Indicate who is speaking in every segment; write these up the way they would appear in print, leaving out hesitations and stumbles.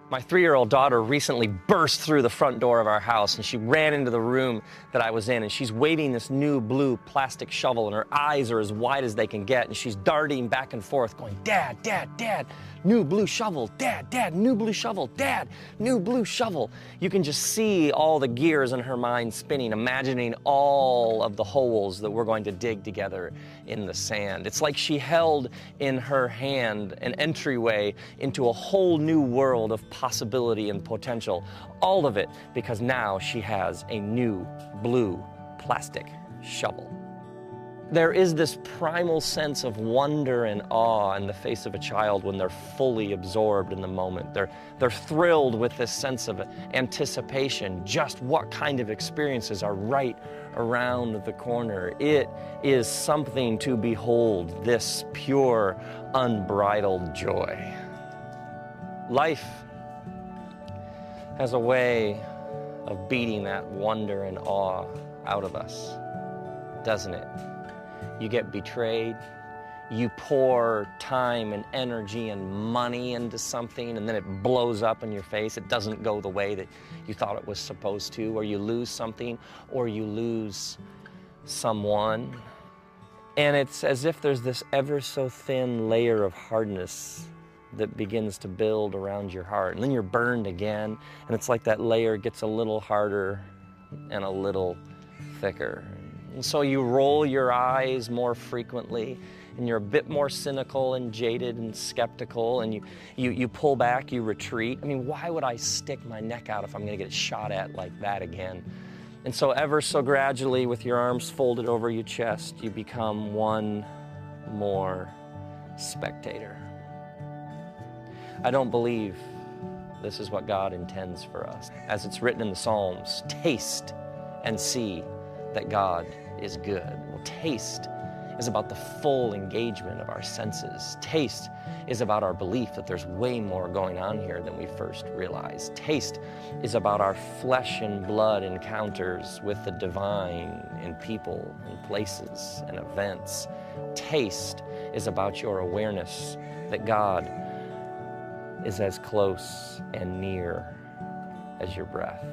Speaker 1: My 3-year-old daughter recently burst through the front door of our house, and she ran into the room that I was in, and she's waving this new blue plastic shovel, and her eyes are as wide as they can get, and she's darting back and forth going, "Dad, Dad, Dad, new blue shovel, Dad, Dad, new blue shovel, Dad, new blue shovel." You can just see all the gears in her mind spinning, imagining all of the holes that we're going to dig together in the sand. It's like she held in her hand an entryway into a whole new world of possibility and potential. All of it because now she has a new blue plastic shovel. There is this primal sense of wonder and awe in the face of a child when they're fully absorbed in the moment. They're thrilled with this sense of anticipation, just what kind of experiences are right around the corner. It is something to behold, this pure, unbridled joy. Life has a way of beating that wonder and awe out of us, doesn't it? You get betrayed, you pour time and energy and money into something, and then it blows up in your face. It doesn't go the way that you thought it was supposed to, or you lose something, or you lose someone. And it's as if there's this ever so thin layer of hardness that begins to build around your heart. And then you're burned again, and it's like that layer gets a little harder and a little thicker. And so you roll your eyes more frequently, and you're a bit more cynical and jaded and skeptical, and you pull back, you retreat. I mean, why would I stick my neck out if I'm gonna get shot at like that again? And so ever so gradually, with your arms folded over your chest, you become one more spectator. I don't believe this is what God intends for us. As it's written in the Psalms, taste and see that God is good. Well, taste is about the full engagement of our senses. Taste is about our belief that there's way more going on here than we first realized. Taste is about our flesh and blood encounters with the divine in people and places and events. Taste is about your awareness that God is as close and near as your breath.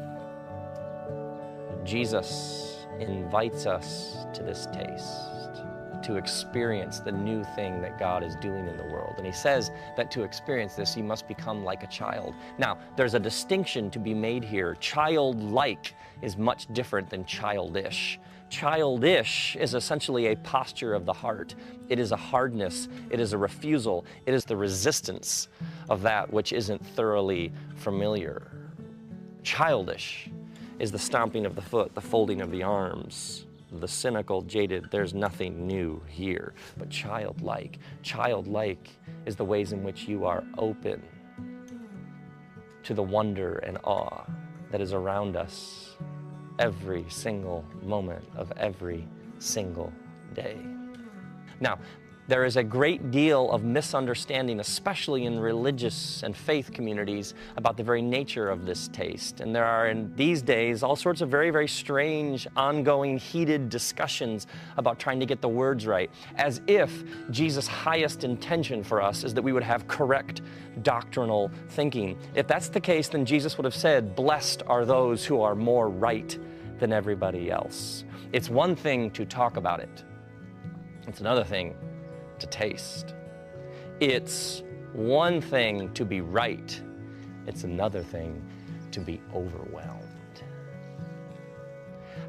Speaker 1: Jesus invites us to this taste, to experience the new thing that God is doing in the world. And he says that to experience this, you must become like a child. Now, there's a distinction to be made here. Childlike is much different than childish. Childish is essentially a posture of the heart. It is a hardness, it is a refusal, it is the resistance of that which isn't thoroughly familiar. Childish is the stomping of the foot, the folding of the arms, the cynical, jaded, there's nothing new here. But childlike is the ways in which you are open to the wonder and awe that is around us every single moment of every single day. Now, there is a great deal of misunderstanding, especially in religious and faith communities, about the very nature of this taste. And there are, in these days, all sorts of very, very strange, ongoing, heated discussions about trying to get the words right, as if Jesus' highest intention for us is that we would have correct doctrinal thinking. If that's the case, then Jesus would have said, "Blessed are those who are more right than everybody else." It's one thing to talk about it. It's another thing to taste. It's one thing to be right. It's another thing to be overwhelmed.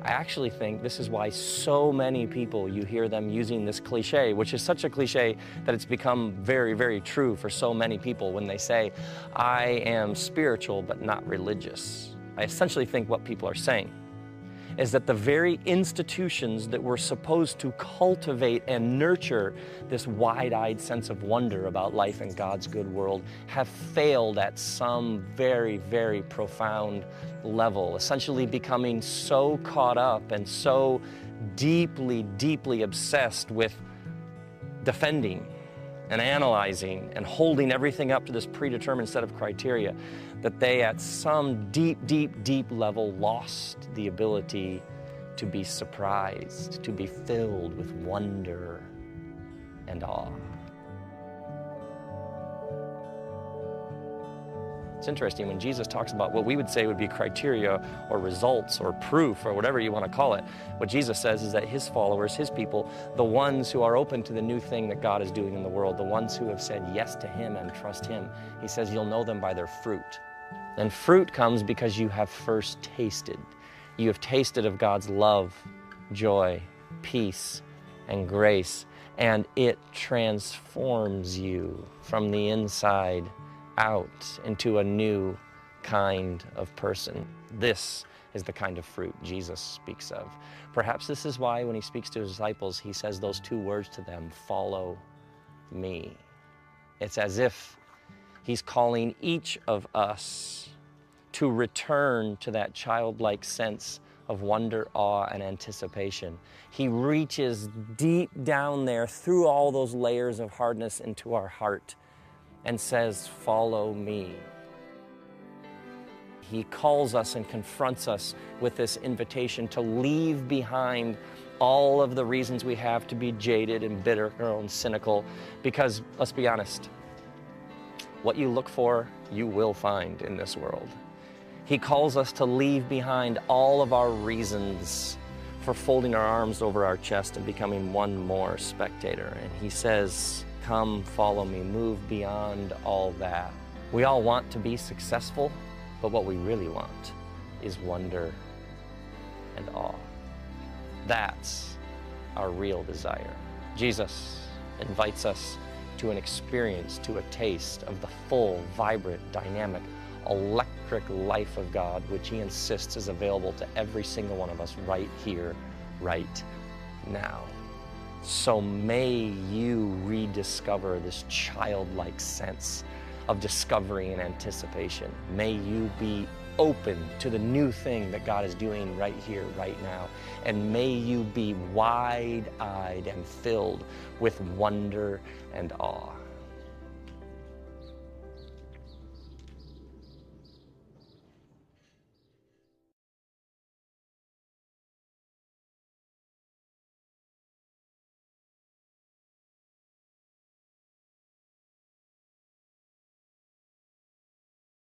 Speaker 1: I actually think this is why so many people, you hear them using this cliche, which is such a cliche that it's become very, very true for so many people when they say, "I am spiritual but not religious." I essentially think what people are saying is that the very institutions that were supposed to cultivate and nurture this wide-eyed sense of wonder about life in God's good world have failed at some very, very profound level, essentially becoming so caught up and so deeply, deeply obsessed with defending and analyzing and holding everything up to this predetermined set of criteria that they at some deep, deep, deep level lost the ability to be surprised, to be filled with wonder and awe. It's interesting when Jesus talks about what we would say would be criteria or results or proof or whatever you want to call it. What Jesus says is that his followers, his people, the ones who are open to the new thing that God is doing in the world, the ones who have said yes to him and trust him, he says you'll know them by their fruit. And fruit comes because you have first tasted. You have tasted of God's love, joy, peace, and grace, and it transforms you from the inside out into a new kind of person. This is the kind of fruit Jesus speaks of. Perhaps this is why when he speaks to his disciples, he says those two words to them, follow me. It's as if he's calling each of us to return to that childlike sense of wonder, awe, and anticipation. He reaches deep down there through all those layers of hardness into our heart and says, follow me. He calls us and confronts us with this invitation to leave behind all of the reasons we have to be jaded and bitter and cynical, because let's be honest, what you look for, you will find in this world. He calls us to leave behind all of our reasons for folding our arms over our chest and becoming one more spectator. And he says, come, follow me, move beyond all that. We all want to be successful, but what we really want is wonder and awe. That's our real desire. Jesus invites us to an experience, to a taste of the full, vibrant, dynamic, electric life of God, which he insists is available to every single one of us right here, right now. So may you rediscover this childlike sense of discovery and anticipation. May you be open to the new thing that God is doing right here, right now. And may you be wide-eyed and filled with wonder and awe.